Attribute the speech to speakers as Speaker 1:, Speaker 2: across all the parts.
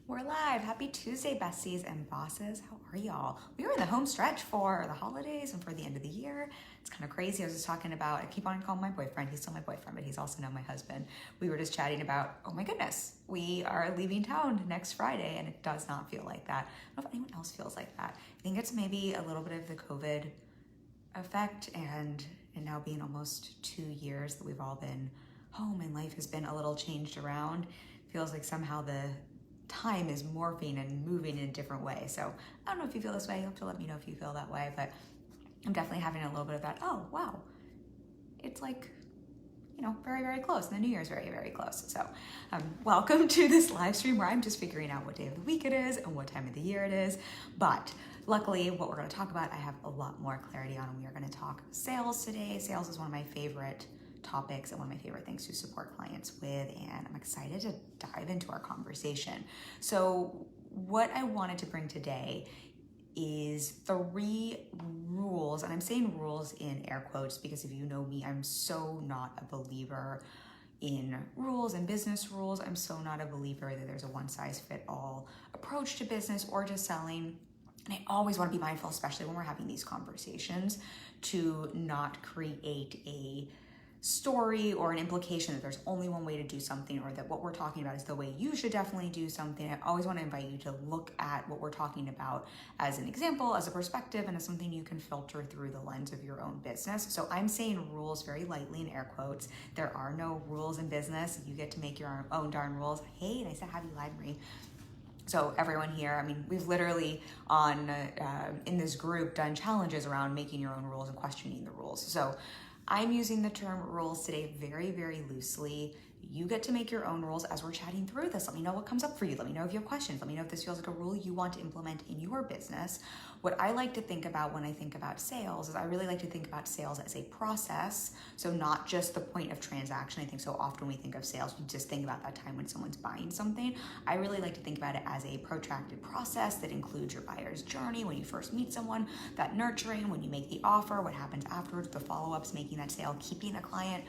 Speaker 1: We're live. Happy Tuesday, besties and bosses. How are y'all? We are in the home stretch for the holidays and for the end of the year. It's kind of crazy. I was just talking about, I keep on calling my boyfriend. He's still my boyfriend, but he's also now my husband. We were just chatting about, oh my goodness, we are leaving town next Friday, and it does not feel like that. I don't know if anyone else feels like that. I think it's maybe a little bit of the COVID effect and now being almost 2 years that we've all been home and life has been a little changed around. Feels like somehow the time is morphing and moving in a different way. So I don't know if you feel this way. You'll have to let me know if you feel that way, but I'm definitely having a little bit of that, oh, wow. It's like, very, very close. And the New Year's very, very close. So welcome to this live stream where I'm just figuring out what day of the week it is and what time of the year it is. But luckily, what we're going to talk about, I have a lot more clarity on. We are going to talk sales today. Sales is one of my favorite topics and one of my favorite things to support clients with, and I'm excited to dive into our conversation. So what I wanted to bring today is 3 rules, and I'm saying rules in air quotes because if you know me, I'm so not a believer in rules and business rules. I'm so not a believer that there's a one-size-fit-all approach to business or to selling. And I always want to be mindful, especially when we're having these conversations, to not create a story or an implication that there's only one way to do something, or that what we're talking about is the way you should definitely do something. I always want to invite you to look at what we're talking about as an example, as a perspective, and as something you can filter through the lens of your own business. So I'm saying rules very lightly in air quotes. There are no rules in business. You get to make your own darn rules. Hey, nice to have you live, Marie. So everyone here, we've literally in this group done challenges around making your own rules and questioning the rules. So I'm using the term rules today very, very loosely. You get to make your own rules as we're chatting through this. Let me know what comes up for you. Let me know if you have questions. Let me know if this feels like a rule you want to implement in your business. What I like to think about when I think about sales is I really like to think about sales as a process. So not just the point of transaction. I think so often we think of sales, we just think about that time when someone's buying something. I really like to think about it as a protracted process that includes your buyer's journey when you first meet someone, that nurturing, when you make the offer, what happens afterwards, the follow-ups, making that sale, keeping a client,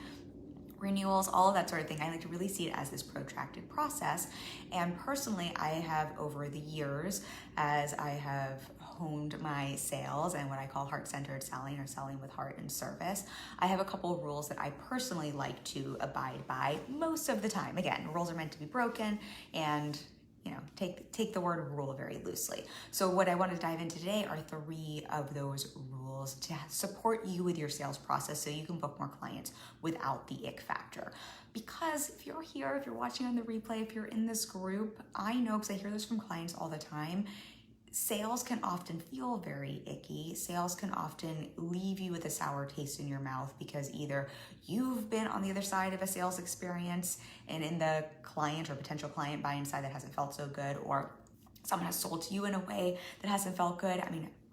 Speaker 1: renewals, all of that sort of thing. I like to really see it as this protracted process. And personally, I have over the years, as I have honed my sales and what I call heart-centered selling, or selling with heart and service, I have a couple of rules that I personally like to abide by most of the time. Again, rules are meant to be broken, and take the word rule very loosely. So what I want to dive into today are 3 of those rules to support you with your sales process so you can book more clients without the ick factor. Because if you're here, if you're watching on the replay, if you're in this group, I know, because I hear this from clients all the time, sales can often feel very icky. Sales can often leave you with a sour taste in your mouth because either you've been on the other side of a sales experience and in the client or potential client buying side that hasn't felt so good, or someone has sold to you in a way that hasn't felt good.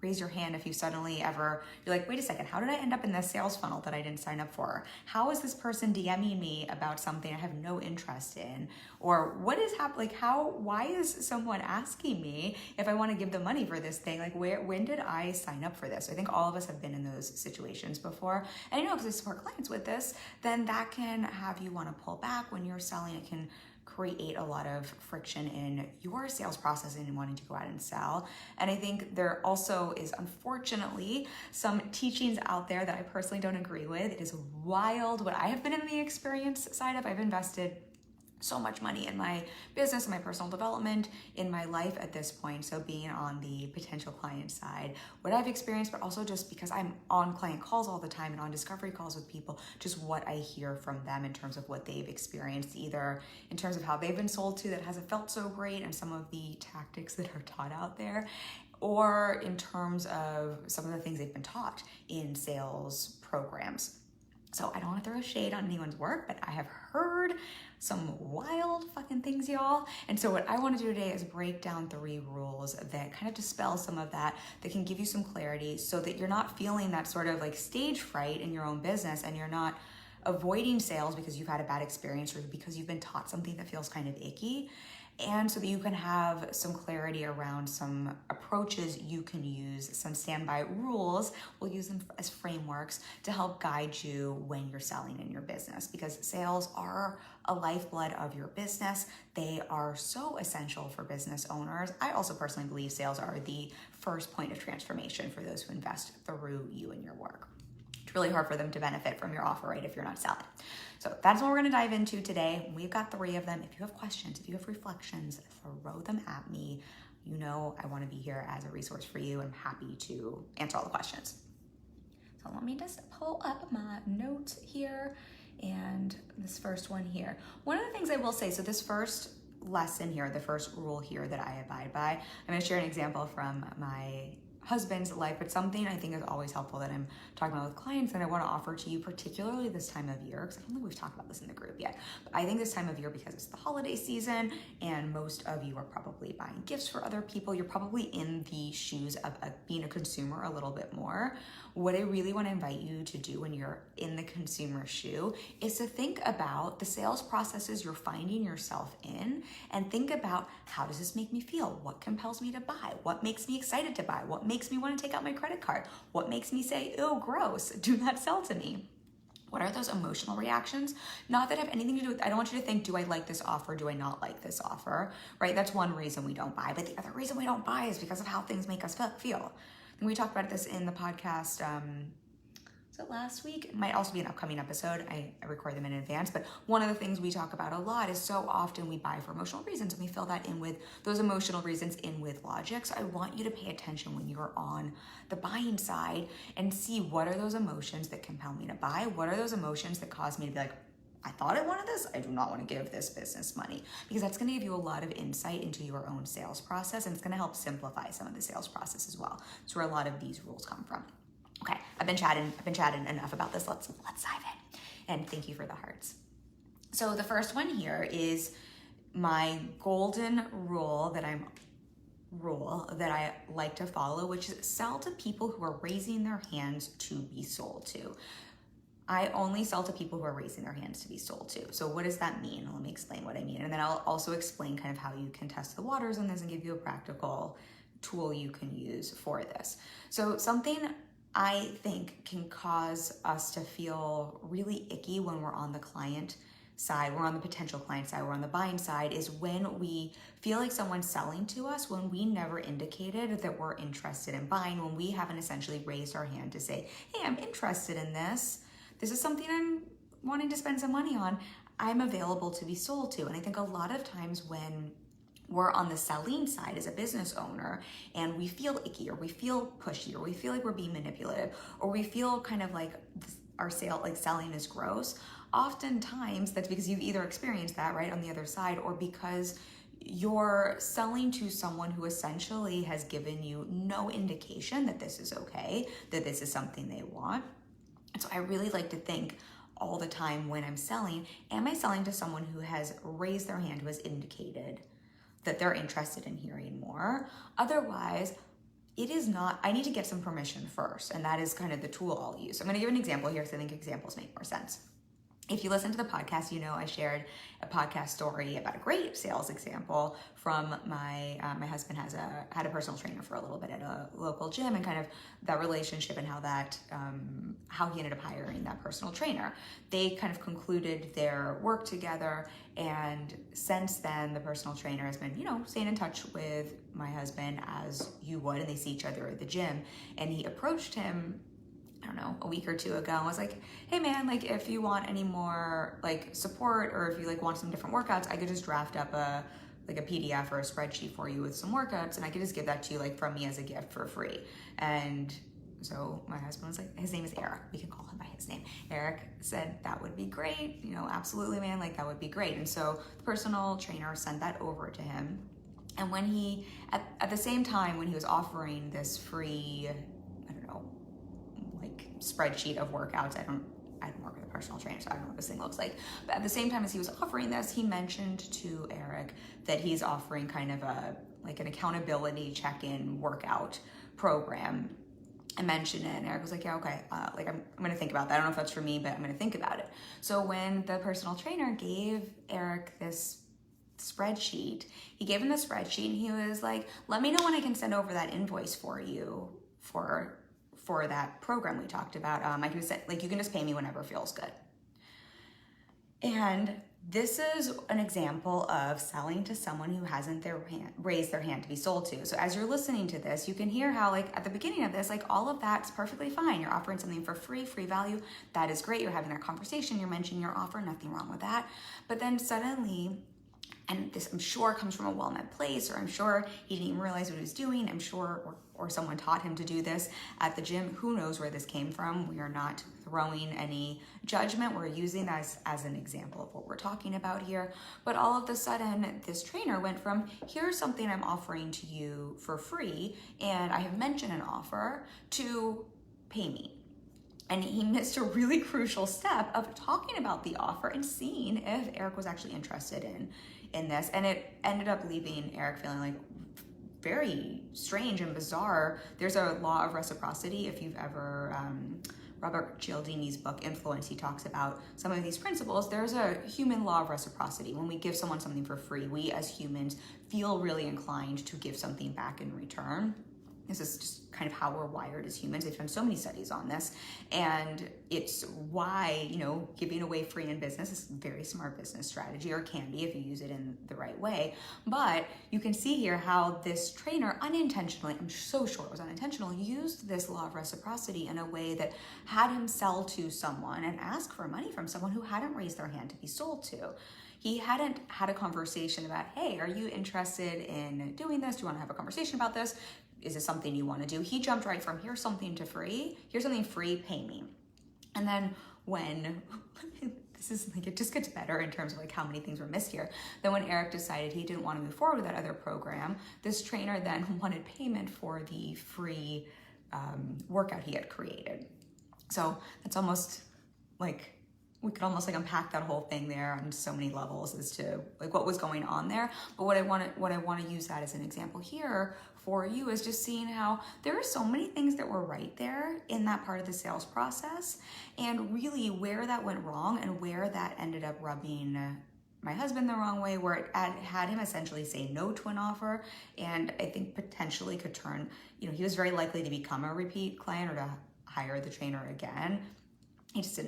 Speaker 1: Raise your hand if you suddenly you're like, wait a second, how did I end up in this sales funnel that I didn't sign up for? How is this person DMing me about something I have no interest in? Or what is happening? Why is someone asking me if I want to give them money for this thing? When did I sign up for this? I think all of us have been in those situations before. And I know because I support clients with this, then that can have you want to pull back when you're selling. It can create a lot of friction in your sales process and wanting to go out and sell. And I think there also is, unfortunately, some teachings out there that I personally don't agree with. It is wild what I have been in the experience side of. I've invested so much money in my business and my personal development in my life at this point. So being on the potential client side, what I've experienced, but also just because I'm on client calls all the time and on discovery calls with people, just what I hear from them in terms of what they've experienced, either in terms of how they've been sold to that hasn't felt so great and some of the tactics that are taught out there, or in terms of some of the things they've been taught in sales programs. So I don't want to throw shade on anyone's work, but I have heard some wild fucking things, y'all. And so what I want to do today is break down 3 rules that kind of dispel some of that can give you some clarity so that you're not feeling that sort of stage fright in your own business, and you're not avoiding sales because you've had a bad experience or because you've been taught something that feels kind of icky. And so that you can have some clarity around some approaches you can use, some standby rules. We'll use them as frameworks to help guide you when you're selling in your business, because sales are a lifeblood of your business. They are so essential for business owners. I also personally believe sales are the first point of transformation for those who invest through you and your work. It's really hard for them to benefit from your offer, right, if you're not selling. So that's what we're going to dive into today. We've got 3 of them. If you have questions, if you have reflections, throw them at me. You know I want to be here as a resource for you. I'm happy to answer all the questions. So let me just pull up my notes here and this first one here. One of the things I will say, so this first lesson here, the first rule here that I abide by, I'm going to share an example from my husband's life, but something I think is always helpful that I'm talking about with clients that I want to offer to you, particularly this time of year, because I don't think we've talked about this in the group yet, but I think this time of year, because it's the holiday season and most of you are probably buying gifts for other people, you're probably in the shoes of being a consumer a little bit more. What I really want to invite you to do when you're in the consumer shoe is to think about the sales processes you're finding yourself in and think about, how does this make me feel? What compels me to buy? What makes me excited to buy? What makes me want to take out my credit card? What makes me say, ew, gross, do not sell to me? What are those emotional reactions? Not that have anything to do with, I don't want you to think, do I like this offer? Do I not like this offer? Right? That's one reason we don't buy. But the other reason we don't buy is because of how things make us feel. And we talked about this in the podcast, was it last week? It might also be an upcoming episode. I record them in advance, but one of the things we talk about a lot is so often we buy for emotional reasons and we fill that in with those emotional reasons in with logic. So I want you to pay attention when you're on the buying side and see, what are those emotions that compel me to buy? What are those emotions that cause me to be like, I thought I wanted this, I do not want to give this business money, because that's going to give you a lot of insight into your own sales process, and it's going to help simplify some of the sales process as well. That's where a lot of these rules come from. Okay, I've been chatting enough about this. Let's dive in. And thank you for the hearts. So the first one here is my golden rule that I like to follow, which is sell to people who are raising their hands to be sold to. I only sell to people who are raising their hands to be sold to. So what does that mean? Let me explain what I mean. And then I'll also explain kind of how you can test the waters on this and give you a practical tool you can use for this. So something I think can cause us to feel really icky when we're on the client side, we're on the potential client side, we're on the buying side, is when we feel like someone's selling to us when we never indicated that we're interested in buying, when we haven't essentially raised our hand to say, hey, I'm interested in this. This is something I'm wanting to spend some money on. I'm available to be sold to. And I think a lot of times when we're on the selling side as a business owner and we feel icky, or we feel pushy, or we feel like we're being manipulative, or we feel kind of like our selling is gross, oftentimes that's because you've either experienced that right on the other side, or because you're selling to someone who essentially has given you no indication that this is okay, that this is something they want. And so I really like to think all the time when I'm selling, am I selling to someone who has raised their hand, who has indicated that they're interested in hearing more? Otherwise, it is not, I need to get some permission first. And that is kind of the tool I'll use. So I'm going to give an example here because I think examples make more sense. If you listen to the podcast, you know I shared a podcast story about a great sales example from my husband had a personal trainer for a little bit at a local gym, and kind of that relationship and how he ended up hiring that personal trainer. They kind of concluded their work together, and since then the personal trainer has been, staying in touch with my husband as you would, and they see each other at the gym. And he approached him, I don't know, a week or two ago, and was like, hey man, like if you want any more support, or if you want some different workouts, I could just draft up a PDF or a spreadsheet for you with some workouts, and I could just give that to you from me as a gift for free. And so my husband was like, his name is Eric, we can call him by his name. Eric said, that would be great, absolutely man, that would be great. And so the personal trainer sent that over to him. And when he, at the same time, when he was offering this free, spreadsheet of workouts, I don't work with a personal trainer, so I don't know what this thing looks like. But at the same time as he was offering this, he mentioned to Eric that he's offering kind of an accountability check-in workout program. I mentioned it, and Eric was like, yeah, okay, I'm going to think about that. I don't know if that's for me, but I'm going to think about it. So when the personal trainer gave Eric this spreadsheet, he gave him the spreadsheet, and he was like, let me know when I can send over that invoice for you for that program we talked about. I can just you can just pay me whenever feels good. And This is an example of selling to someone who hasn't raised their hand to be sold to. So as you're listening to this, you can hear how like at the beginning of this, like all of that's perfectly fine. You're offering something for free value. That is great. You're having that conversation. You're mentioning your offer. Nothing wrong with that. But then suddenly, and this I'm sure comes from a well-meant place, or I'm sure he didn't even realize what he was doing. I'm sure, or someone taught him to do this at the gym. Who knows where this came from? We are not throwing any judgment. We're using that as an example of what we're talking about here. But all of a sudden, this trainer went from, here's something I'm offering to you for free, and I have mentioned an offer, to pay me. And he missed a really crucial step of talking about the offer and seeing if Eric was actually interested in this. And it ended up leaving Eric feeling like very strange and bizarre. There's a law of reciprocity. If you've ever, Robert Cialdini's book, Influence, he talks about some of these principles. There's a human law of reciprocity. When we give someone something for free, we as humans feel really inclined to give something back in return. This is just kind of how we're wired as humans. They've done so many studies on this, and it's why, giving away free in business is a very smart business strategy, or can be if you use it in the right way. But you can see here how this trainer unintentionally, I'm so sure it was unintentional, used this law of reciprocity in a way that had him sell to someone and ask for money from someone who hadn't raised their hand to be sold to. He hadn't had a conversation about, hey, are you interested in doing this? Do you want to have a conversation about this? Is this something you want to do? He jumped right from here's something free, pay me. And then when, this is like, it just gets better in terms of like how many things were missed here. Then when Eric decided he didn't want to move forward with that other program, this trainer then wanted payment for the free workout he had created. So that's almost like, we could almost like unpack that whole thing there on so many levels as to like what was going on there. But what I want to use that as an example here for you is just seeing how there are so many things that were right there in that part of the sales process, and really where that went wrong and where that ended up rubbing my husband the wrong way, where it had him essentially say no to an offer, and I think potentially could turn, he was very likely to become a repeat client or to hire the trainer again. He just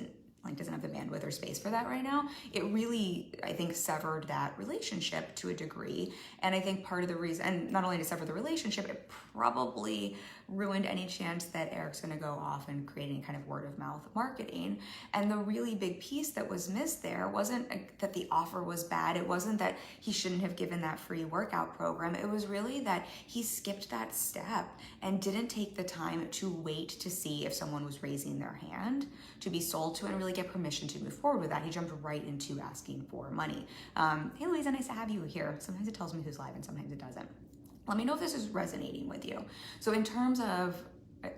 Speaker 1: doesn't have the bandwidth or space for that right now. It really, I think, severed that relationship to a degree. And I think part of the reason, and not only to sever the relationship, it probably ruined any chance that Eric's going to go off and create any kind of word of mouth marketing. And the really big piece that was missed there wasn't that the offer was bad. It wasn't that he shouldn't have given that free workout program. It was really that he skipped that step and didn't take the time to wait to see if someone was raising their hand to be sold to and really get permission to move forward with that. He jumped right into asking for money. Hey Louisa, nice to have you here. Sometimes it tells me who's live and sometimes it doesn't. Let me know if this is resonating with you. So in terms of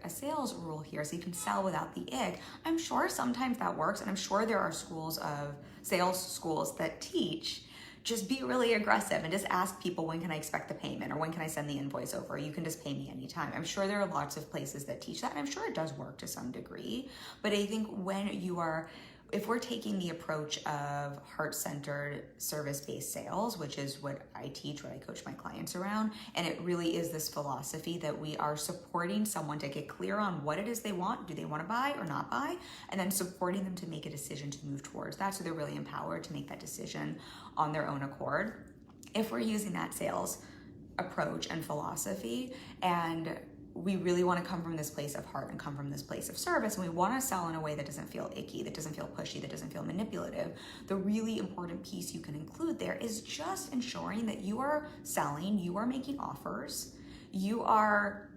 Speaker 1: a sales rule here, so you can sell without the ick, I'm sure sometimes that works, and I'm sure there are sales schools that teach just be really aggressive and just ask people, when can I expect the payment, or when can I send the invoice over? You can just pay me anytime. I'm sure there are lots of places that teach that, and I'm sure it does work to some degree. But I think if we're taking the approach of heart-centered, service-based sales, which is what I teach, what I coach my clients around, and it really is this philosophy that we are supporting someone to get clear on what it is they want. Do they want to buy or not buy? And then supporting them to make a decision to move towards that, so they're really empowered to make that decision on their own accord. If we're using that sales approach and philosophy, and we really want to come from this place of heart and come from this place of service, and we want to sell in a way that doesn't feel icky, that doesn't feel pushy, that doesn't feel manipulative, the really important piece you can include there is just ensuring that you are selling, you are making offers, you are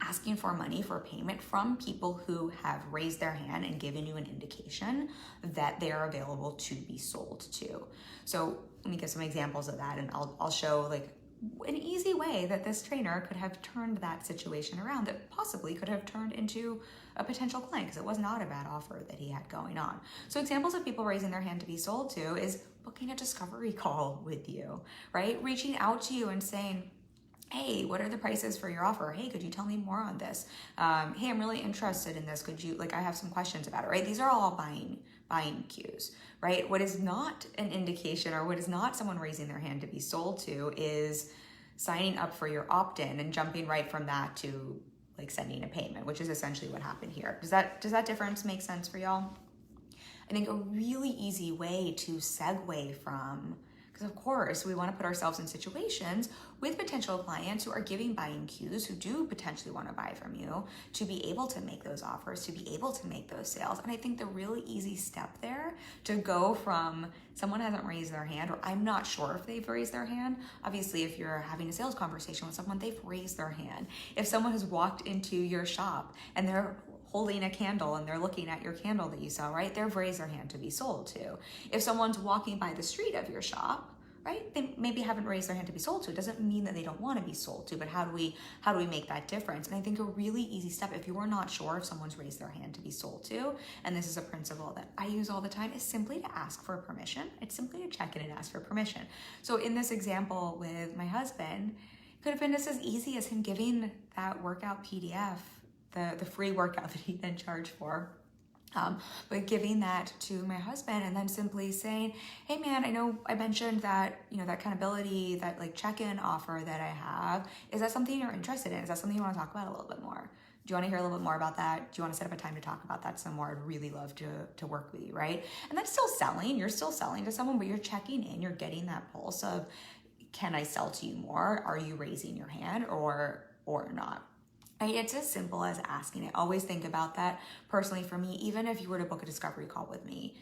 Speaker 1: asking for money for payment from people who have raised their hand and given you an indication that they are available to be sold to. So let me give some examples of that, and I'll show like an easy way that this trainer could have turned that situation around, that possibly could have turned into a potential client, because it was not a bad offer that he had going on. So examples of people raising their hand to be sold to is booking a discovery call with you, right? Reaching out to you and saying, hey, what are the prices for your offer? Hey, could you tell me more on this? Hey, I'm really interested in this. Could you, I have some questions about it, right? These are all buying cues, right? What is not an indication, or what is not someone raising their hand to be sold to, is signing up for your opt-in and jumping right from that to sending a payment, which is essentially what happened here. Does that difference make sense for y'all? I think a really easy way to segue from, because of course we want to put ourselves in situations with potential clients who are giving buying cues, who do potentially want to buy from you, to be able to make those offers, to be able to make those sales. And I think the really easy step there to go from someone hasn't raised their hand, or I'm not sure if they've raised their hand. Obviously, if you're having a sales conversation with someone, they've raised their hand. If someone has walked into your shop and they're holding a candle and they're looking at your candle that you sell, right? They've raised their hand to be sold to. If someone's walking by the street of your shop, right? They maybe haven't raised their hand to be sold to. It doesn't mean that they don't want to be sold to, but how do we make that difference? And I think a really easy step, if you are not sure if someone's raised their hand to be sold to, and this is a principle that I use all the time, is simply to ask for permission. It's simply to check in and ask for permission. So in this example with my husband, it could have been just as easy as him giving that workout PDF, the free workout that he then charged for. But giving that to my husband and then simply saying, hey man, I know I mentioned that, that accountability, that like check-in offer that I have. Is that something you're interested in? Is that something you want to talk about a little bit more? Do you want to hear a little bit more about that? Do you want to set up a time to talk about that some more? I'd really love to work with you, right? And that's still selling. You're still selling to someone, but you're checking in. You're getting that pulse of, can I sell to you more? Are you raising your hand or not? Right? It's as simple as asking it. Always think about that. Personally, for me, even if you were to book a discovery call with me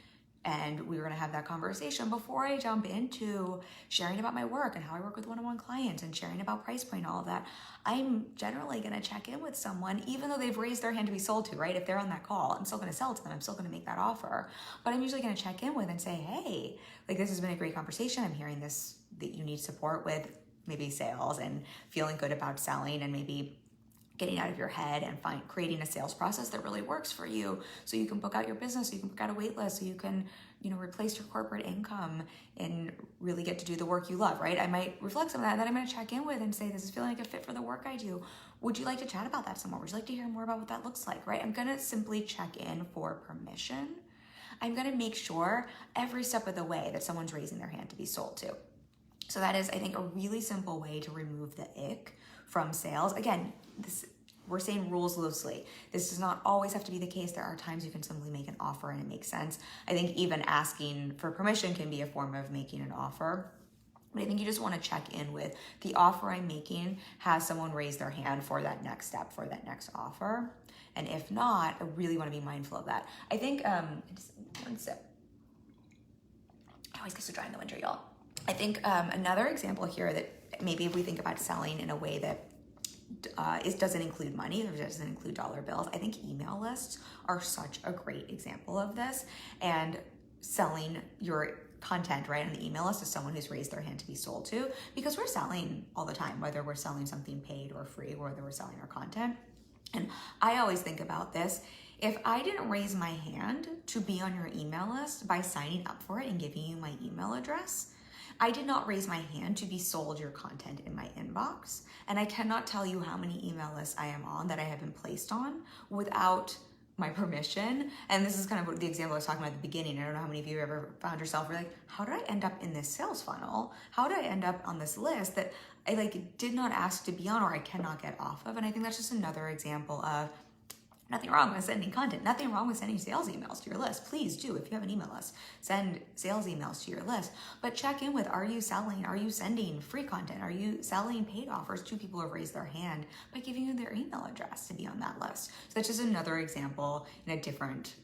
Speaker 1: and we were going to have that conversation, before I jump into sharing about my work and how I work with one-on-one clients and sharing about price point, all of that, I'm generally going to check in with someone, even though they've raised their hand to be sold to, right? If they're on that call, I'm still going to sell to them. I'm still going to make that offer. But I'm usually going to check in with and say, hey, like this has been a great conversation. I'm hearing this, that you need support with maybe sales and feeling good about selling and maybe getting out of your head and creating a sales process that really works for you, so you can book out your business, so you can book out a wait list, so you can, replace your corporate income and really get to do the work you love, right? I might reflect some of that, and then I'm going to check in with and say, this is feeling like a fit for the work I do. Would you like to chat about that some more? Would you like to hear more about what that looks like, right? I'm going to simply check in for permission. I'm going to make sure every step of the way that someone's raising their hand to be sold to. So that is, I think, a really simple way to remove the ick from sales. Again, we're saying rules loosely. This does not always have to be the case. There are times you can simply make an offer and it makes sense. I think even asking for permission can be a form of making an offer. But I think you just want to check in with the offer I'm making. Has someone raised their hand for that next step, for that next offer? And if not, I really want to be mindful of that. I think, just one sip. I always get so dry in the winter, y'all. I think another example here that maybe if we think about selling in a way that it doesn't include money, or doesn't include dollar bills, I think email lists are such a great example of this. And selling your content right on the email list to someone who's raised their hand to be sold to, because we're selling all the time, whether we're selling something paid or free, or whether we're selling our content. And I always think about this. If I didn't raise my hand to be on your email list by signing up for it and giving you my email address, I did not raise my hand to be sold your content in my inbox. And I cannot tell you how many email lists I am on that I have been placed on without my permission. And this is kind of the example I was talking about at the beginning. I don't know how many of you ever found yourself like, how did I end up in this sales funnel? How did I end up on this list that I did not ask to be on, or I cannot get off of? And I think that's just another example of nothing wrong with sending content, nothing wrong with sending sales emails to your list. Please do. If you have an email list, send sales emails to your list, but check in with, are you selling? Are you sending free content? Are you selling paid offers to people who have raised their hand by giving you their email address to be on that list? So that's just another example in a different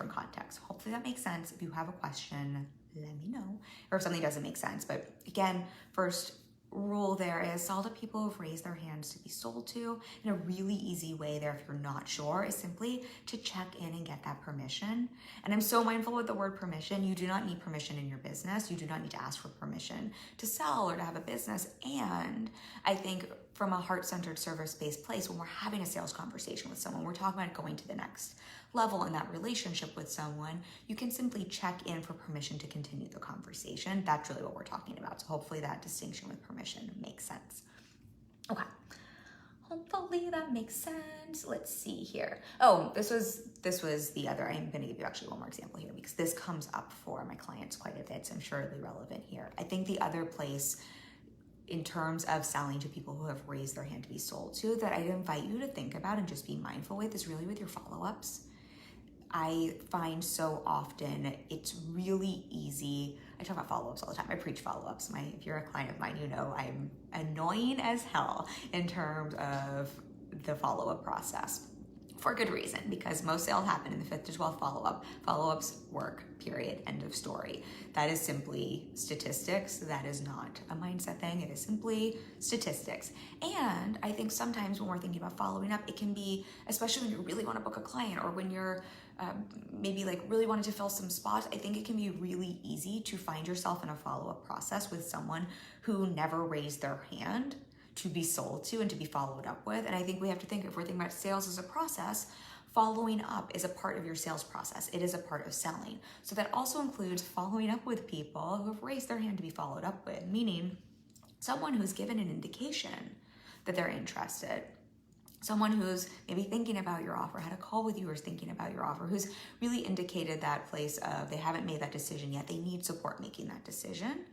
Speaker 1: context. Hopefully that makes sense. If you have a question, let me know, or if something doesn't make sense. But again, first rule there is sell to people who've raised their hands to be sold to. And a really easy way there, if you're not sure, is simply to check in and get that permission. And I'm so mindful with the word permission. You do not need permission in your business. You do not need to ask for permission to sell or to have a business. And I think from a heart-centered, service-based place, when we're having a sales conversation with someone, we're talking about going to the next level in that relationship with someone, you can simply check in for permission to continue the conversation. That's really what we're talking about. So hopefully that distinction with permission makes sense. Okay. Hopefully that makes sense. Let's see here. Oh, this was the other. I'm going to give you actually one more example here, because this comes up for my clients quite a bit, so I'm sure it'll be relevant here. I think the other place in terms of selling to people who have raised their hand to be sold to that I'd invite you to think about and just be mindful with is really with your follow-ups. I find so often it's really easy. I talk about follow-ups all the time. I preach follow-ups. If you're a client of mine, you know I'm annoying as hell in terms of the follow-up process. For good reason, because most sales happen in the 5th to 12th follow-up. Follow-ups work, period, end of story. That is simply statistics. That is not a mindset thing. It is simply statistics. And I think sometimes when we're thinking about following up, it can be, especially when you really want to book a client or when you're maybe like really wanting to fill some spots, I think it can be really easy to find yourself in a follow-up process with someone who never raised their hand to be sold to and to be followed up with. And I think we have to think, if we're thinking about sales as a process, following up is a part of your sales process. It is a part of selling. So that also includes following up with people who have raised their hand to be followed up with, meaning someone who's given an indication that they're interested. Someone who's maybe thinking about your offer, had a call with you or is thinking about your offer, who's really indicated that place of they haven't made that decision yet. They need support making that decision.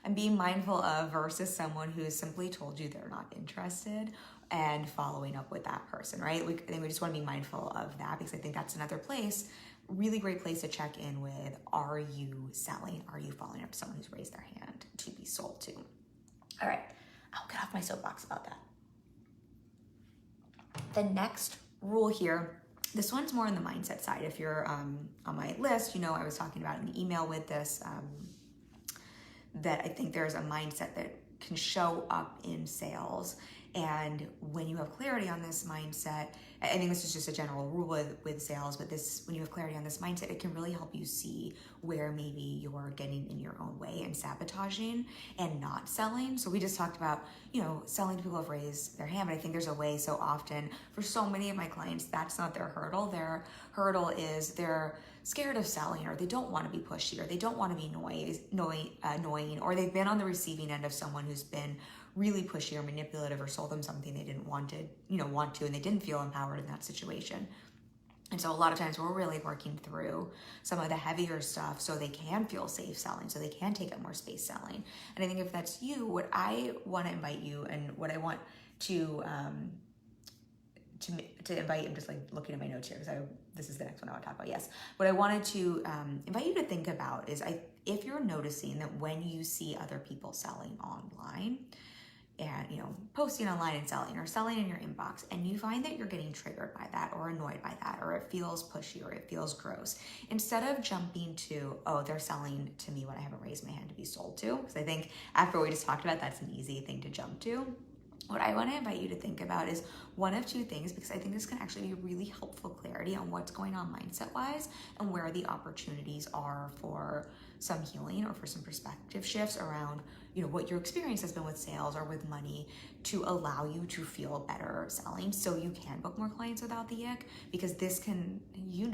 Speaker 1: And being mindful of versus someone who's simply told you they're not interested and following up with that person, right? I think we just want to be mindful of that, because I think that's another place, really great place to check in with, are you selling? Are you following up to someone who's raised their hand to be sold to? All right, I'll get off my soapbox about that. The next rule here, this one's more on the mindset side. If you're on my list, you know I was talking about in the email with this, that I think there's a mindset that can show up in sales. And when you have clarity on this mindset, I think this is just a general rule with sales, but when you have clarity on this mindset, it can really help you see where maybe you're getting in your own way and sabotaging and not selling. So we just talked about, selling to people who have raised their hand, but I think there's a way so often for so many of my clients, that's not their hurdle. Their hurdle is they're scared of selling, or they don't want to be pushy, or they don't want to be annoying, or they've been on the receiving end of someone who's been really pushy or manipulative or sold them something they didn't want to, and they didn't feel empowered in that situation. And so a lot of times we're really working through some of the heavier stuff so they can feel safe selling, so they can take up more space selling. And I think if that's you, what I want to invite you, and what I want to invite, I'm just like looking at my notes here because this is the next one I want to talk about. Yes. What I wanted to invite you to think about is if you're noticing that when you see other people selling online and, posting online and selling, or selling in your inbox, and you find that you're getting triggered by that or annoyed by that, or it feels pushy or it feels gross, instead of jumping to, oh, they're selling to me when I haven't raised my hand to be sold to, because I think after what we just talked about, that's an easy thing to jump to. What I want to invite you to think about is one of two things, because I think this can actually be really helpful clarity on what's going on mindset-wise and where the opportunities are for some healing or for some perspective shifts around, what your experience has been with sales or with money, to allow you to feel better selling so you can book more clients without the ick. Because this can, if you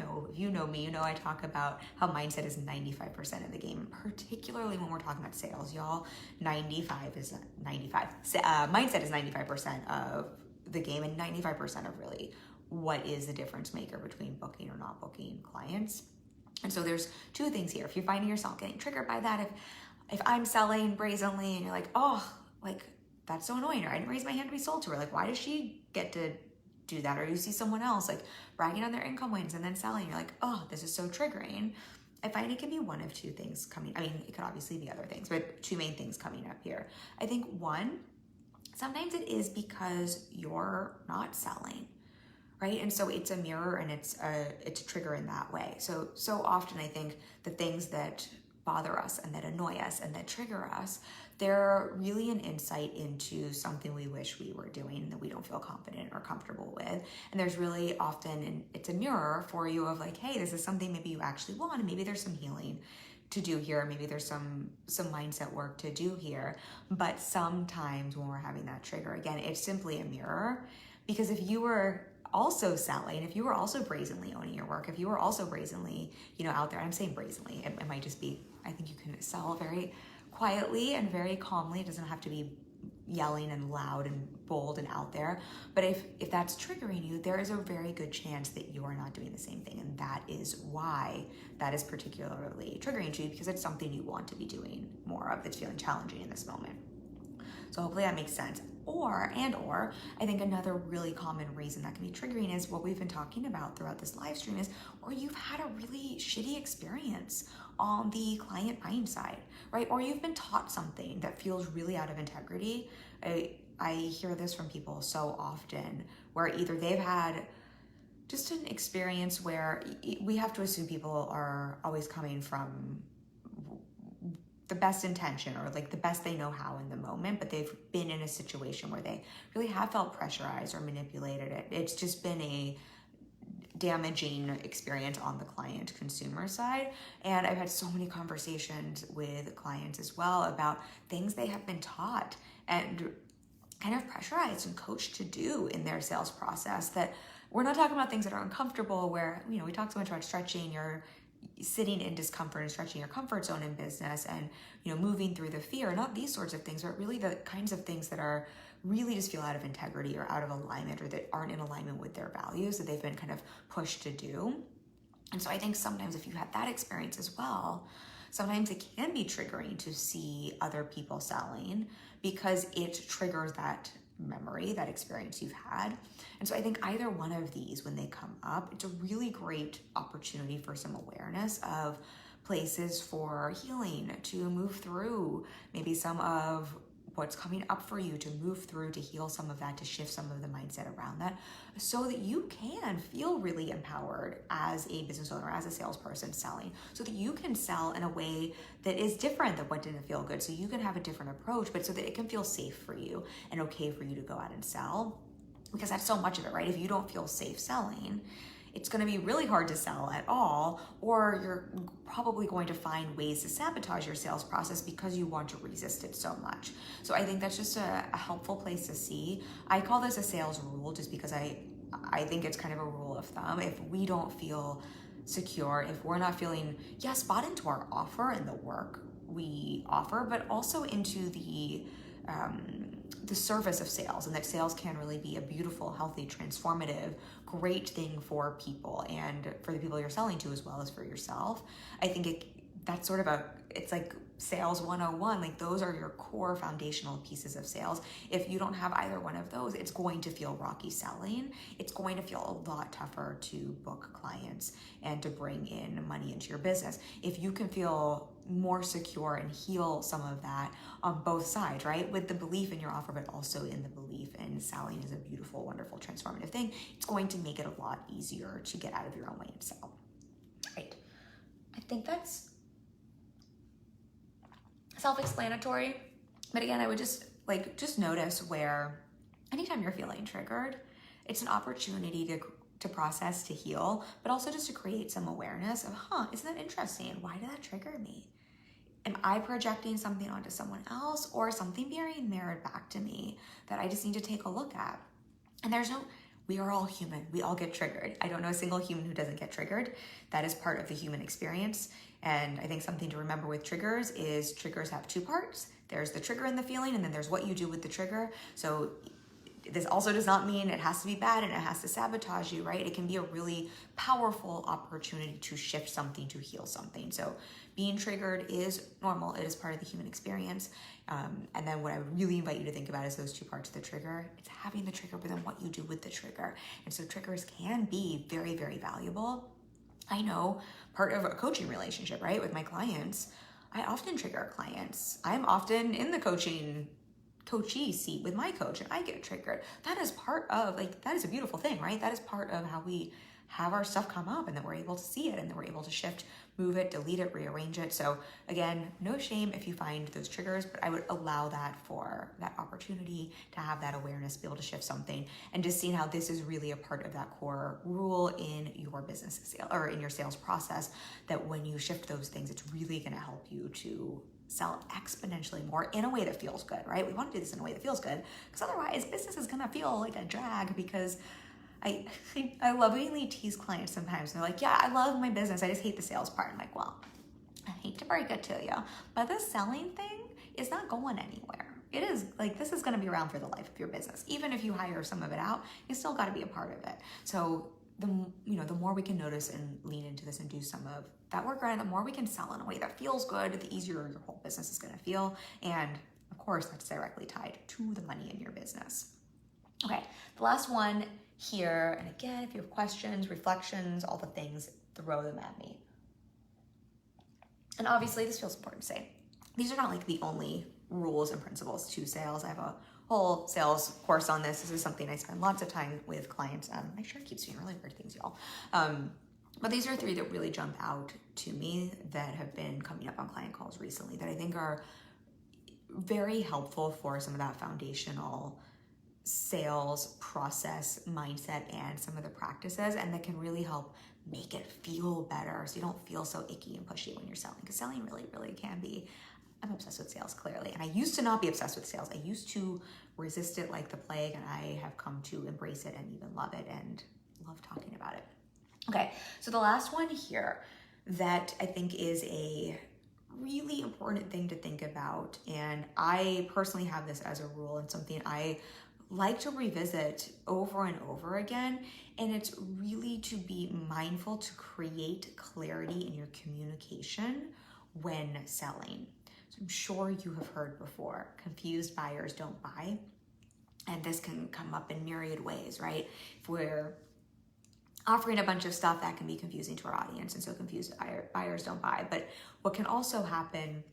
Speaker 1: know me, I talk about how mindset is 95% of the game, particularly when we're talking about sales, y'all. Mindset is 95% of the game, and 95% of really what is the difference maker between booking or not booking clients. And so there's two things here. If you're finding yourself getting triggered by that, if I'm selling brazenly and you're like, oh, like that's so annoying, or I didn't raise my hand to be sold to her, like why does she get to do that? Or you see someone else like bragging on their income wins and then selling, you're like, oh, this is so triggering. I find it can be one of two things coming. I mean, it could obviously be other things, but two main things coming up here. I think one, sometimes it is because you're not selling, right? And so it's a mirror, and it's a trigger in that way. So often I think the things that bother us and that annoy us and that trigger us, they're really an insight into something we wish we were doing that we don't feel confident or comfortable with. And there's really often, it's a mirror for you of like, hey, this is something maybe you actually want, and maybe there's some healing to do here. Maybe there's some mindset work to do here. But sometimes when we're having that trigger, again, it's simply a mirror. Because if you were also selling, if you were also brazenly owning your work, if you were also brazenly, out there, I'm saying brazenly, it might just be, I think you can sell very quietly and very calmly. It doesn't have to be yelling and loud and bold and out there. But if that's triggering you, there is a very good chance that you are not doing the same thing. And that is why that is particularly triggering to you, because it's something you want to be doing more of that's feeling challenging in this moment. So hopefully that makes sense. Or I think another really common reason that can be triggering is what we've been talking about throughout this live stream is, or you've had a really shitty experience on the client buying side, right? Or you've been taught something that feels really out of integrity. I hear this from people so often where either they've had just an experience where we have to assume people are always coming from the best intention or like the best they know how in the moment, but they've been in a situation where they really have felt pressurized or manipulated. It's just been a damaging experience on the client consumer side. And I've had so many conversations with clients as well about things they have been taught and kind of pressurized and coached to do in their sales process. That we're not talking about things that are uncomfortable where, we talk so much about stretching your sitting in discomfort and stretching your comfort zone in business and, moving through the fear, not these sorts of things, but really the kinds of things that are really just feel out of integrity or out of alignment or that aren't in alignment with their values that they've been kind of pushed to do. And so I think sometimes if you had that experience as well, sometimes it can be triggering to see other people selling because it triggers that memory, that experience you've had. And so I think either one of these, when they come up, it's a really great opportunity for some awareness of places for healing, to move through maybe some of what's coming up for you, to move through, to heal some of that, to shift some of the mindset around that, so that you can feel really empowered as a business owner, as a salesperson selling, so that you can sell in a way that is different than what didn't feel good. So you can have a different approach, but so that it can feel safe for you and okay for you to go out and sell, because that's so much of it, right? If you don't feel safe selling, it's going to be really hard to sell at all, or you're probably going to find ways to sabotage your sales process because you want to resist it so much. So I think that's just a helpful place to see. I call this a sales rule just because I think it's kind of a rule of thumb. If we don't feel secure, if we're not feeling, yes, bought into our offer and the work we offer, but also into the service of sales, and that sales can really be a beautiful, healthy, transformative, great thing for people and for the people you're selling to as well as for yourself. I think that's sort of it's like sales 101, like those are your core foundational pieces of sales. If you don't have either one of those, it's going to feel rocky selling. It's going to feel a lot tougher to book clients and to bring in money into your business. If you can feel more secure and heal some of that on both sides, right? With the belief in your offer, but also in the belief in selling is a beautiful, wonderful, transformative thing. It's going to make it a lot easier to get out of your own way and sell, right? I think that's self-explanatory, but again, I would just notice where anytime you're feeling triggered, it's an opportunity to process, to heal, but also just to create some awareness of, isn't that interesting? Why did that trigger me? Am I projecting something onto someone else, or something being mirrored back to me that I just need to take a look at? And we are all human. We all get triggered. I don't know a single human who doesn't get triggered. That is part of the human experience. And I think something to remember with triggers is triggers have two parts. There's the trigger and the feeling, and then there's what you do with the trigger. So this also does not mean it has to be bad and it has to sabotage you, right? It can be a really powerful opportunity to shift something, to heal something. So being triggered is normal. It is part of the human experience. And then what I would really invite you to think about is those two parts of the trigger. It's having the trigger, but then what you do with the trigger. And so triggers can be very, very valuable. I know part of a coaching relationship, right, with my clients, I often trigger clients. I'm often in the coachee seat with my coach, and I get triggered. That is part of, that is a beautiful thing, right? That is part of how we have our stuff come up, and then we're able to see it, and then we're able to shift, move it, delete it, rearrange it. So again, no shame if you find those triggers, but I would allow that for that opportunity to have that awareness, be able to shift something, and just seeing how this is really a part of that core rule in your business sale or in your sales process, that when you shift those things, it's really going to help you to sell exponentially more in a way that feels good, right? We want to do this in a way that feels good, because otherwise business is going to feel like a drag. Because I lovingly tease clients sometimes. They're like, yeah, I love my business, I just hate the sales part. I'm like, well, I hate to break it to you, but the selling thing is not going anywhere. It is this is going to be around for the life of your business. Even if you hire some of it out, you still got to be a part of it. So the more we can notice and lean into this and do some of that work, right, the more we can sell in a way that feels good, the easier your whole business is going to feel. And of course, that's directly tied to the money in your business. Okay, the last one here, and again, if you have questions, reflections, all the things, throw them at me. And obviously, this feels important to say. These are not like the only rules and principles to sales. I have a whole sales course on this. This is something I spend lots of time with clients. My shirt keeps doing really weird things, y'all. But these are 3 that really jump out to me that have been coming up on client calls recently that I think are very helpful for some of that foundational sales process mindset and some of the practices, and that can really help make it feel better so you don't feel so icky and pushy when you're selling, because selling really, really can be. I'm obsessed with sales, clearly, and I used to not be obsessed with sales. I used to resist it like the plague, and I have come to embrace it and even love it and love talking about it. Okay, so the last one here that I think is a really important thing to think about, and I personally have this as a rule and something I like to revisit over and over again, and it's really to be mindful to create clarity in your communication when selling. So I'm sure you have heard before, confused buyers don't buy, and this can come up in myriad ways, right? If we're offering a bunch of stuff, that can be confusing to our audience, and so confused buyers don't buy. But what can also happen,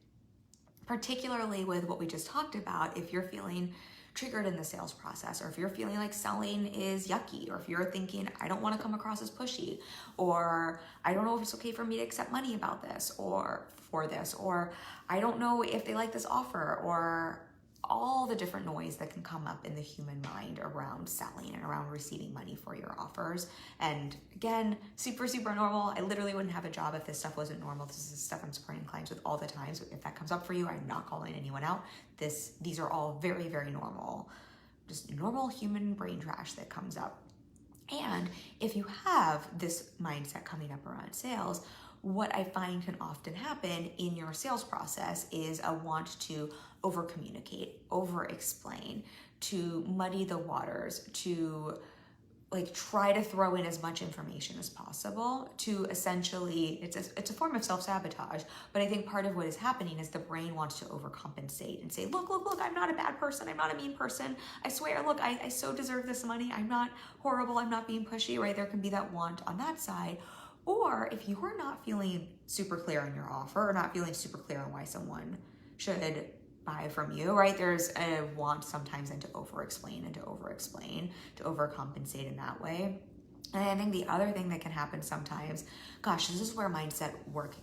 Speaker 1: particularly with what we just talked about, if you're feeling triggered in the sales process, or if you're feeling like selling is yucky, or if you're thinking, I don't want to come across as pushy, or I don't know if it's okay for me to accept money about this or for this, or I don't know if they like this offer, or all the different noise that can come up in the human mind around selling and around receiving money for your offers. And again, super, super normal. I literally wouldn't have a job if this stuff wasn't normal. This is stuff I'm supporting clients with all the time. So if that comes up for you, I'm not calling anyone out. These are all very, very normal, just normal human brain trash that comes up. And if you have this mindset coming up around sales, what I find can often happen in your sales process is a want to over communicate, over explain, to muddy the waters, to like try to throw in as much information as possible, to essentially, it's a form of self-sabotage. But I think part of what is happening is the brain wants to overcompensate and say, look, I'm not a bad person, I'm not a mean person, I swear, look, I so deserve this money, I'm not horrible, I'm not being pushy, right? There can be that want on that side. Or if you are not feeling super clear on your offer, or not feeling super clear on why someone should buy from you, right? There's a want sometimes then to over-explain, to overcompensate in that way. And I think the other thing that can happen sometimes, gosh, this is where mindset work,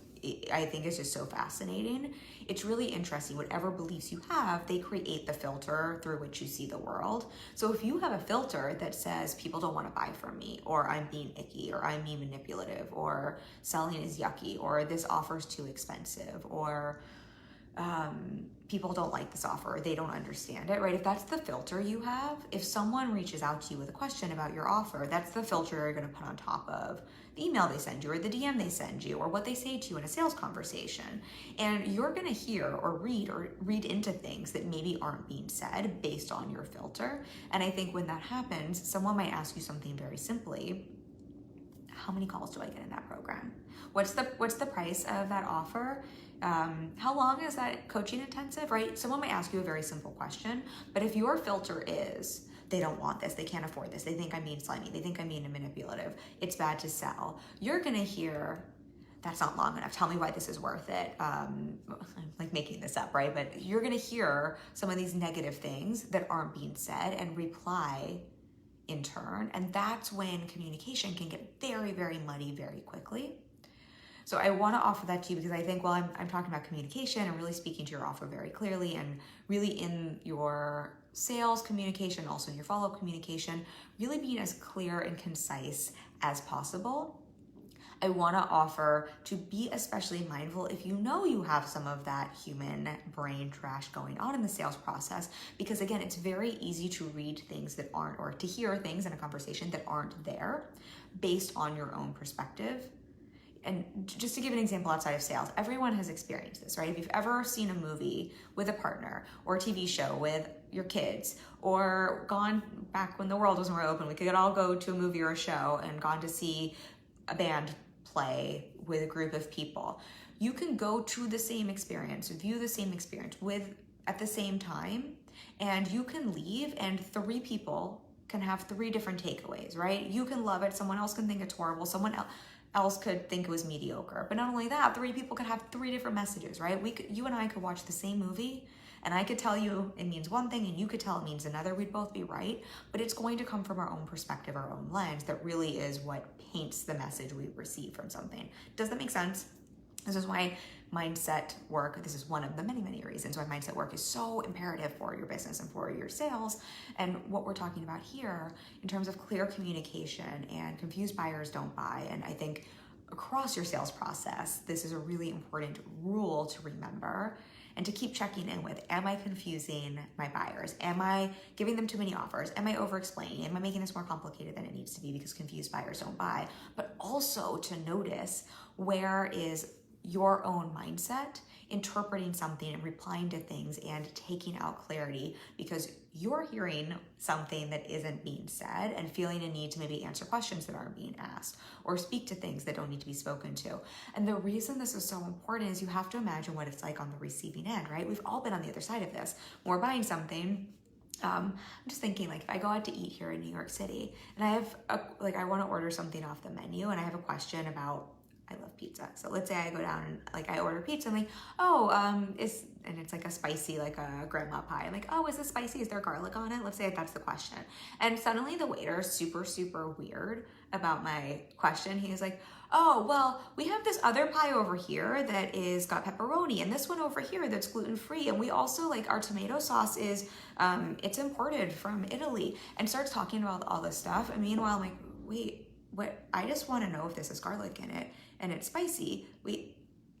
Speaker 1: I think, is just so fascinating. It's really interesting. Whatever beliefs you have, they create the filter through which you see the world. So if you have a filter that says people don't want to buy from me, or I'm being icky, or I'm being manipulative, or selling is yucky, or this offer is too expensive, or people don't like this offer, or they don't understand it, right? If that's the filter you have, if someone reaches out to you with a question about your offer, that's the filter you're going to put on top of the email they send you, or the DM they send you, or what they say to you in a sales conversation. And you're going to hear or read into things that maybe aren't being said based on your filter. And I think when that happens, someone might ask you something very simply: how many calls do I get in that program? What's the price of that offer? How long is that coaching intensive, right? Someone might ask you a very simple question, but if your filter is, they don't want this, they can't afford this, they think I'm being slimy, they think I'm being manipulative, it's bad to sell, you're gonna hear, that's not long enough, tell me why this is worth it. I'm like making this up, right? But you're gonna hear some of these negative things that aren't being said and reply in turn. And that's when communication can get very, very muddy very quickly. So I want to offer that to you because I think while I'm talking about communication and really speaking to your offer very clearly, and really in your sales communication, also in your follow-up communication, really being as clear and concise as possible, I want to offer to be especially mindful if you know you have some of that human brain trash going on in the sales process, because again, it's very easy to read things that aren't, or to hear things in a conversation that aren't there based on your own perspective. And just to give an example outside of sales, everyone has experienced this, right? If you've ever seen a movie with a partner, or a TV show with your kids, or gone back when the world wasn't really open, we could all go to a movie or a show and gone to see a band play with a group of people. You can go to the same experience, view the same experience with at the same time, and you can leave and 3 people can have 3 different takeaways, right? You can love it, someone else can think it's horrible, someone else could think it was mediocre. But not only that, 3 people could have 3 different messages, right? You and I could watch the same movie, and I could tell you it means one thing and you could tell it means another. We'd both be right, but it's going to come from our own perspective, our own lens, that really is what paints the message we receive from something. Does that make sense? This is why mindset work, this is one of the many, many reasons why mindset work is so imperative for your business and for your sales. And what we're talking about here in terms of clear communication and confused buyers don't buy. And I think across your sales process, this is a really important rule to remember and to keep checking in with. Am I confusing my buyers? Am I giving them too many offers? Am I over-explaining? Am I making this more complicated than it needs to be because confused buyers don't buy? But also to notice, where is your own mindset interpreting something and replying to things and taking out clarity because you're hearing something that isn't being said and feeling a need to maybe answer questions that aren't being asked or speak to things that don't need to be spoken to. And the reason this is so important is you have to imagine what it's like on the receiving end, right? We've all been on the other side of this. When we're buying something, I'm just thinking, like, if I go out to eat here in New York City and I want to order something off the menu and I have a question about, I love pizza. So let's say I go down and I order pizza. I'm like, and it's like a spicy, like a grandma pie. I'm like, oh, is this spicy? Is there garlic on it? Let's say that's the question. And suddenly the waiter is super, super weird about my question. He's like, oh, well, we have this other pie over here that is got pepperoni and this one over here that's gluten-free. And we also like our tomato sauce is, it's imported from Italy, and starts talking about all this stuff. And meanwhile, I'm like, wait, what? I just want to know if this is garlic in it and it's spicy.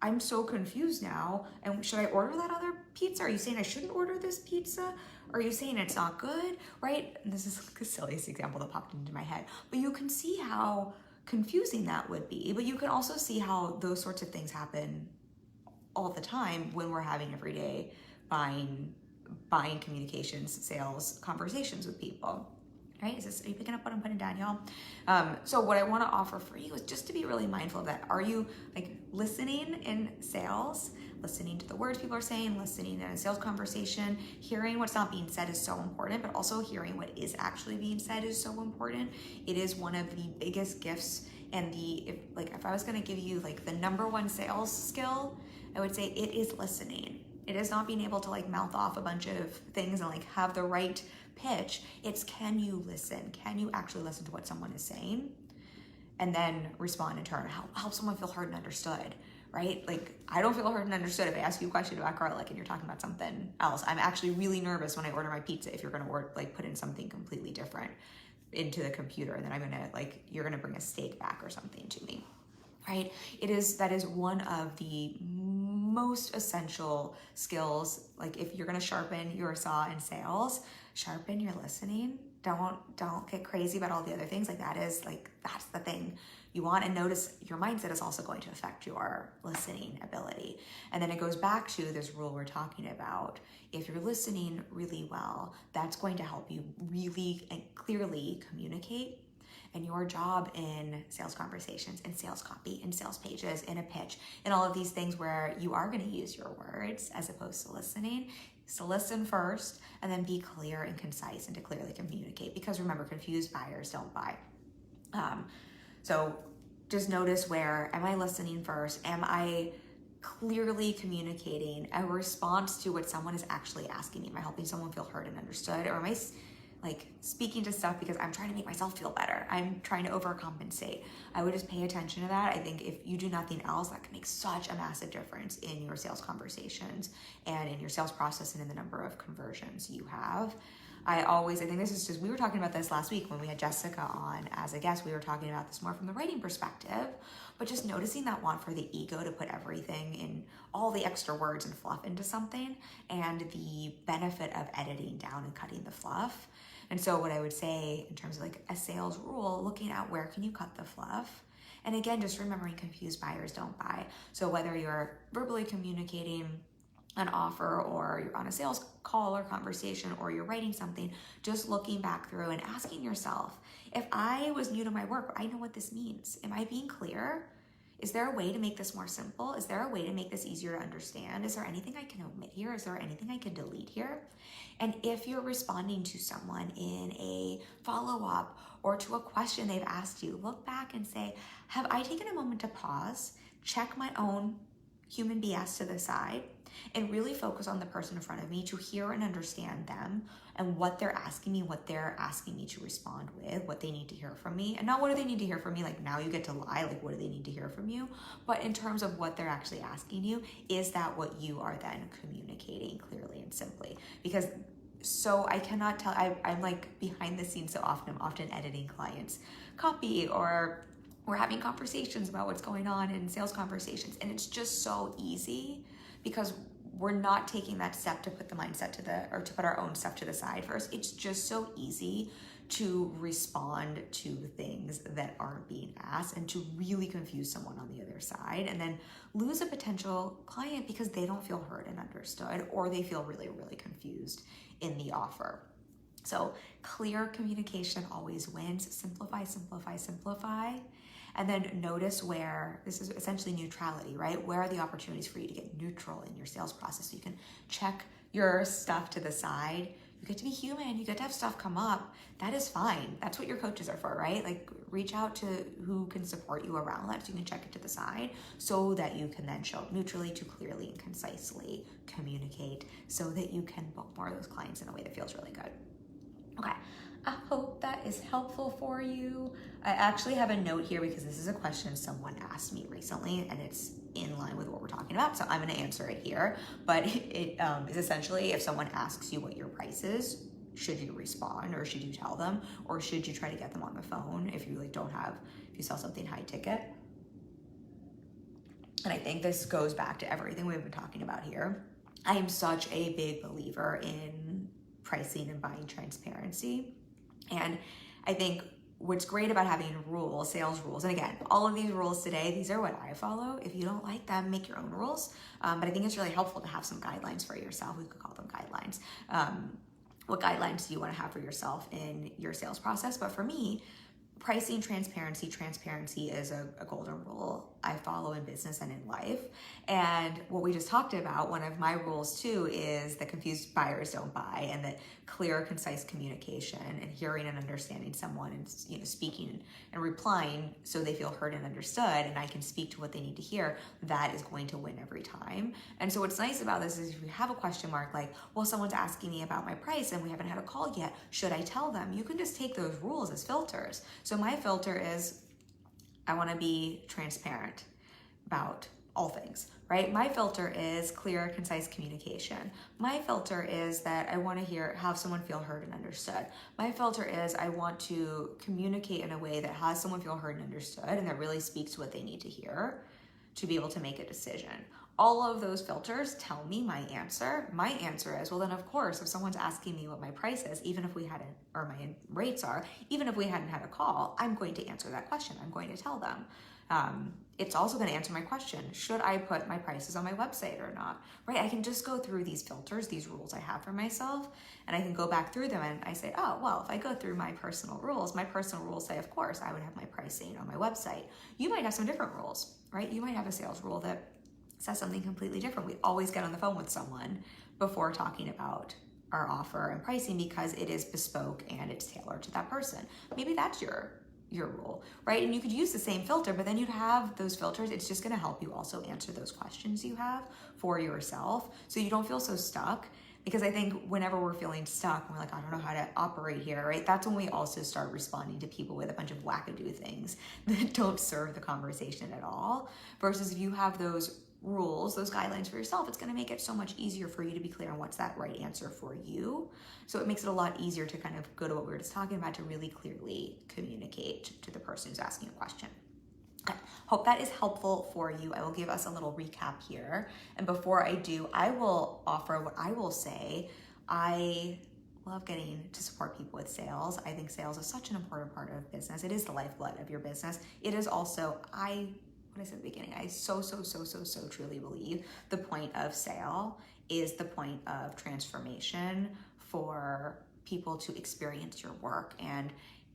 Speaker 1: I'm so confused now. And should I order that other pizza? Are you saying I shouldn't order this pizza? Are you saying it's not good, right? And this is the silliest example that popped into my head. But you can see how confusing that would be. But you can also see how those sorts of things happen all the time when we're having everyday buying communications, sales, conversations with people. Right? Are you picking up what I'm putting down, y'all? So what I want to offer for you is just to be really mindful of that. Are you like listening in sales, listening to the words people are saying, listening in a sales conversation, hearing what's not being said is so important, but also hearing what is actually being said is so important. It is one of the biggest gifts. And if I was going to give you like the number one sales skill, I would say it is listening. It is not being able to like mouth off a bunch of things and like have the right pitch. It's, can you listen? Can you actually listen to what someone is saying and then respond in turn? Help someone feel heard and understood, right? Like, I don't feel heard and understood if I ask you a question about garlic and you're talking about something else. I'm actually really nervous when I order my pizza if you're going to put in something completely different into the computer, and then you're going to bring a steak back or something to me, right? That is one of the most essential skills. Like, if you're going to sharpen your saw in sales, sharpen your listening. Don't get crazy about all the other things. That's the thing you want. And notice your mindset is also going to affect your listening ability. And then it goes back to this rule we're talking about. If you're listening really well, that's going to help you really and clearly communicate. And your job in sales conversations, in sales copy, in sales pages, in a pitch, in all of these things where you are going to use your words as opposed to listening, is to listen first and then be clear and concise and to clearly communicate. Because remember, confused buyers don't buy. So just notice, where am I listening first? Am I clearly communicating a response to what someone is actually asking me? Am I helping someone feel heard and understood? Or am I speaking to stuff because I'm trying to make myself feel better? I'm trying to overcompensate. I would just pay attention to that. I think if you do nothing else, that can make such a massive difference in your sales conversations and in your sales process and in the number of conversions you have. I think this is just, we were talking about this last week when we had Jessica on as a guest. We were talking about this more from the writing perspective, but just noticing that want for the ego to put everything in, all the extra words and fluff into something, and the benefit of editing down and cutting the fluff. And so what I would say in terms of like a sales rule, looking at where can you cut the fluff? And again, just remembering confused buyers don't buy. So whether you're verbally communicating an offer, or you're on a sales call or conversation, or you're writing something, just looking back through and asking yourself, if I was new to my work, I know what this means. Am I being clear? Is there a way to make this more simple? Is there a way to make this easier to understand? Is there anything I can omit here? Is there anything I could delete here? And if you're responding to someone in a follow-up or to a question they've asked you, look back and say, have I taken a moment to pause, check my own human BS to the side, and really focus on the person in front of me to hear and understand them and what they're asking me to respond with, what they need to hear from me. And not what do they need to hear from me, like now you get to lie, like what do they need to hear from you? But in terms of what they're actually asking you, is that what you are then communicating clearly and simply? Because so I cannot tell, I'm like behind the scenes so often, I'm often editing clients' copy, or we're having conversations about what's going on in sales conversations. And it's just so easy because we're not taking that step to put the mindset to put our own stuff to the side first. It's just so easy to respond to things that aren't being asked and to really confuse someone on the other side and then lose a potential client because they don't feel heard and understood, or they feel really, really confused in the offer. So clear communication always wins. Simplify, simplify, simplify. And then notice where, this is essentially neutrality, right? Where are the opportunities for you to get neutral in your sales process? So you can check your stuff to the side. You get to be human. You get to have stuff come up. That is fine. That's what your coaches are for, right? Like reach out to who can support you around that so you can check it to the side so that you can then show up neutrally to clearly and concisely communicate so that you can book more of those clients in a way that feels really good. Okay. I hope that is helpful for you. I actually have a note here because this is a question someone asked me recently and it's in line with what we're talking about. So I'm going to answer it here. But it is essentially, if someone asks you what your price is, should you respond or should you tell them, or should you try to get them on the phone if you if you sell something high ticket? And I think this goes back to everything we've been talking about here. I am such a big believer in pricing and buying transparency. And I think what's great about having rules, sales rules, and again, all of these rules today, these are what I follow. If you don't like them, make your own rules. But I think it's really helpful to have some guidelines for yourself. We could call them guidelines. What guidelines do you want to have for yourself in your sales process? But for me, pricing transparency is a golden rule I follow in business and in life. And what we just talked about, one of my rules too, is that confused buyers don't buy, and that clear, concise communication and hearing and understanding someone and speaking and replying so they feel heard and understood and I can speak to what they need to hear, that is going to win every time. And so what's nice about this is if you have a question mark like, well, someone's asking me about my price and we haven't had a call yet, should I tell them? You can just take those rules as filters. So my filter is, I want to be transparent about all things, right? My filter is clear, concise communication. My filter is that I want to have someone feel heard and understood. My filter is I want to communicate in a way that has someone feel heard and understood and that really speaks to what they need to hear to be able to make a decision. All of those filters tell me my answer. My answer is, well, then of course, if someone's asking me what my price is, even if we hadn't, or my rates are, even if we hadn't had a call, I'm going to answer that question. I'm going to tell them. It's also going to answer my question, should I put my prices on my website or not, right? I can just go through these filters, these rules I have for myself, and I can go back through them and I say, oh, well, if I go through my personal rules say, of course, I would have my pricing on my website. You might have some different rules, right? You might have a sales rule that says something completely different. We always get on the phone with someone before talking about our offer and pricing because it is bespoke and it's tailored to that person. Maybe that's your rule, right? And you could use the same filter, but then you'd have those filters. It's just going to help you also answer those questions you have for yourself so you don't feel so stuck. Because I think whenever we're feeling stuck, and we're like, I don't know how to operate here, right? That's when we also start responding to people with a bunch of wackadoo things that don't serve the conversation at all. Versus if you have those rules, those guidelines for yourself, it's going to make it so much easier for you to be clear on what's that right answer for you. So it makes it a lot easier to kind of go to what we were just talking about, to really clearly communicate to the person who's asking a question. Okay. Hope that is helpful for you. I will give us a little recap here. And before I do, I will offer what I will say. I love getting to support people with sales. I think sales is such an important part of business. It is the lifeblood of your business. It is also, what I said at the beginning, I so truly believe the point of sale is the point of transformation for people to experience your work. And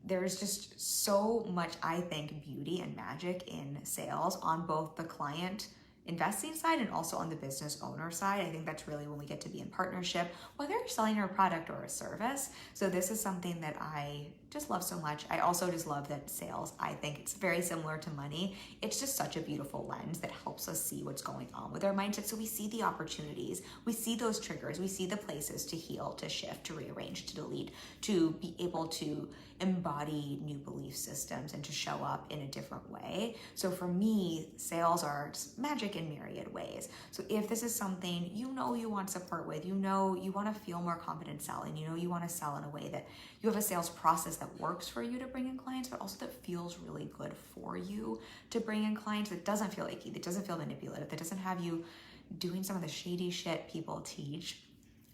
Speaker 1: there's just so much, I think, beauty and magic in sales on both the client investing side and also on the business owner side. I think that's really when we get to be in partnership, whether you're selling a product or a service. So this is something that I just love so much. I also just love that sales, I think it's very similar to money. It's just such a beautiful lens that helps us see what's going on with our mindset. So we see the opportunities, we see those triggers, we see the places to heal, to shift, to rearrange, to delete, to be able to embody new belief systems and to show up in a different way. So for me, sales are just magic in myriad ways. So if this is something you want support with, you want to feel more confident selling, you want to sell in a way that you have a sales process that works for you to bring in clients, but also that feels really good for you to bring in clients, that doesn't feel icky, that doesn't feel manipulative, that doesn't have you doing some of the shady shit people teach,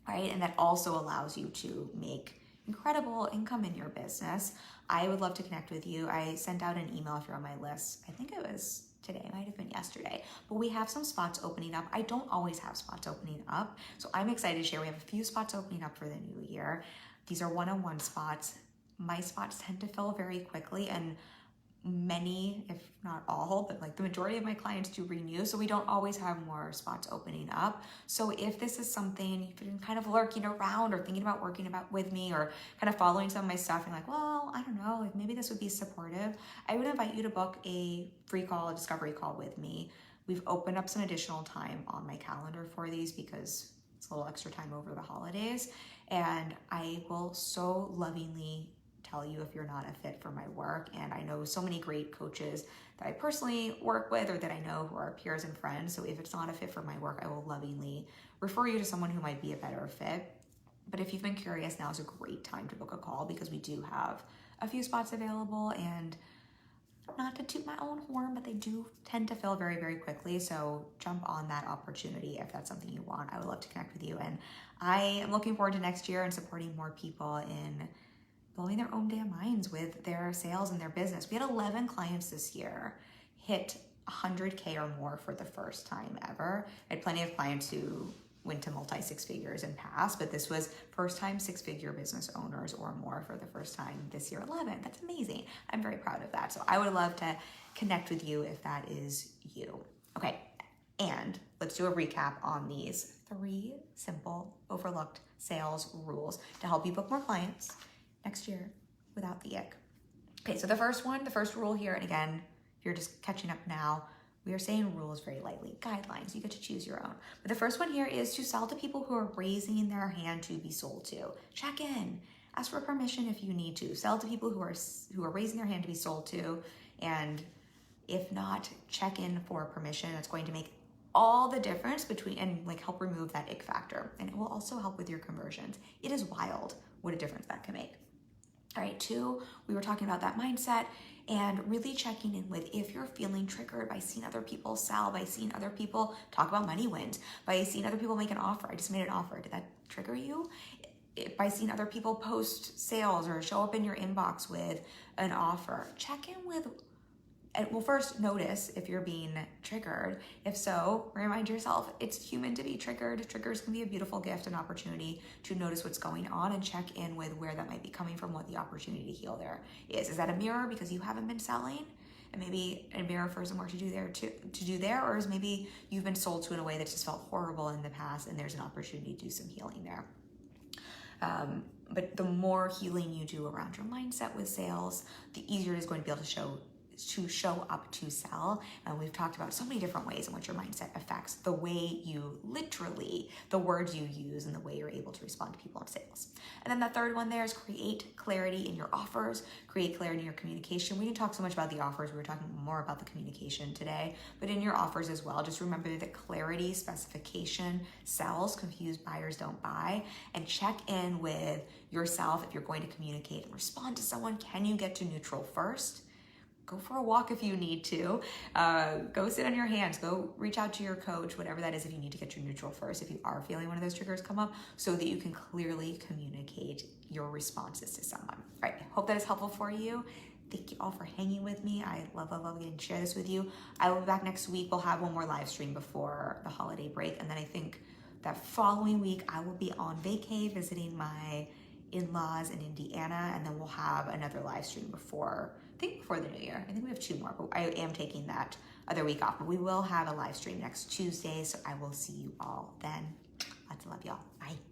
Speaker 1: right? And that also allows you to make incredible income in your business. I would love to connect with you. I sent out an email if you're on my list. I think it was today, it might have been yesterday, but we have some spots opening up. I don't always have spots opening up, so I'm excited to share. We have a few spots opening up for the new year. These are one-on-one spots. My spots tend to fill very quickly, and many, if not all, but like the majority of my clients do renew, so we don't always have more spots opening up. So if this is something you've been kind of lurking around or thinking about working about with me or kind of following some of my stuff and like, well, I don't know, like maybe this would be supportive, I would invite you to book a free call, a discovery call with me. We've opened up some additional time on my calendar for these because it's a little extra time over the holidays, and I will so lovingly tell you if you're not a fit for my work. And I know so many great coaches that I personally work with or that I know who are peers and friends. So if it's not a fit for my work, I will lovingly refer you to someone who might be a better fit. But if you've been curious, now is a great time to book a call because we do have a few spots available, and not to toot my own horn, but they do tend to fill very, very quickly. So jump on that opportunity if that's something you want. I would love to connect with you. And I am looking forward to next year and supporting more people in blowing their own damn minds with their sales and their business. We had 11 clients this year hit 100K or more for the first time ever. I had plenty of clients who went to multi-six figures and passed, but this was first time six-figure business owners or more for the first time this year. 11, that's amazing. I'm very proud of that. So I would love to connect with you if that is you. Okay, and let's do a recap on these 3 simple, overlooked sales rules to help you book more clients next year without the ick. Okay, so the first rule here, and again, if you're just catching up now, we are saying rules very lightly, guidelines, you get to choose your own. But the first one here is to sell to people who are raising their hand to be sold to. Check in, ask for permission if you need to. Sell to people who are raising their hand to be sold to, and if not, check in for permission. That's going to make all the difference between, and like help remove that ick factor. And it will also help with your conversions. It is wild what a difference that can make. All right, 2, we were talking about that mindset and really checking in with if you're feeling triggered by seeing other people sell, by seeing other people talk about money wins, by seeing other people make an offer. I just made an offer. Did that trigger you? By seeing other people post sales or show up in your inbox with an offer. Check in with, well, first notice if you're being triggered. If so, remind yourself it's human to be triggered. Triggers can be a beautiful gift and opportunity to notice what's going on and check in with where that might be coming from, what the opportunity to heal there is. Is that a mirror because you haven't been selling? And maybe a mirror for some work to do there, or is maybe you've been sold to in a way that just felt horrible in the past and there's an opportunity to do some healing there. But the more healing you do around your mindset with sales, the easier it is going to be able to show up to sell. And we've talked about so many different ways in which your mindset affects the way you literally, the words you use and the way you're able to respond to people in sales. And then the third one there is create clarity in your offers, create clarity in your communication. We didn't talk so much about the offers. We were talking more about the communication today, but in your offers as well, just remember that clarity, specification sells, confused buyers don't buy, and check in with yourself if you're going to communicate and respond to someone. Can you get to neutral first? Go for a walk if you need to. Go sit on your hands. Go reach out to your coach, whatever that is, if you need to get your neutral first, if you are feeling one of those triggers come up, so that you can clearly communicate your responses to someone. All right, hope that is helpful for you. Thank you all for hanging with me. I love getting to share this with you. I will be back next week. We'll have one more live stream before the holiday break. And then I think that following week, I will be on vacay visiting my in-laws in Indiana, and then we'll have another live stream before the new year. I think we have 2 more, but I am taking that other week off. But we will have a live stream next Tuesday, so I will see you all then. Lots of love, y'all. Bye.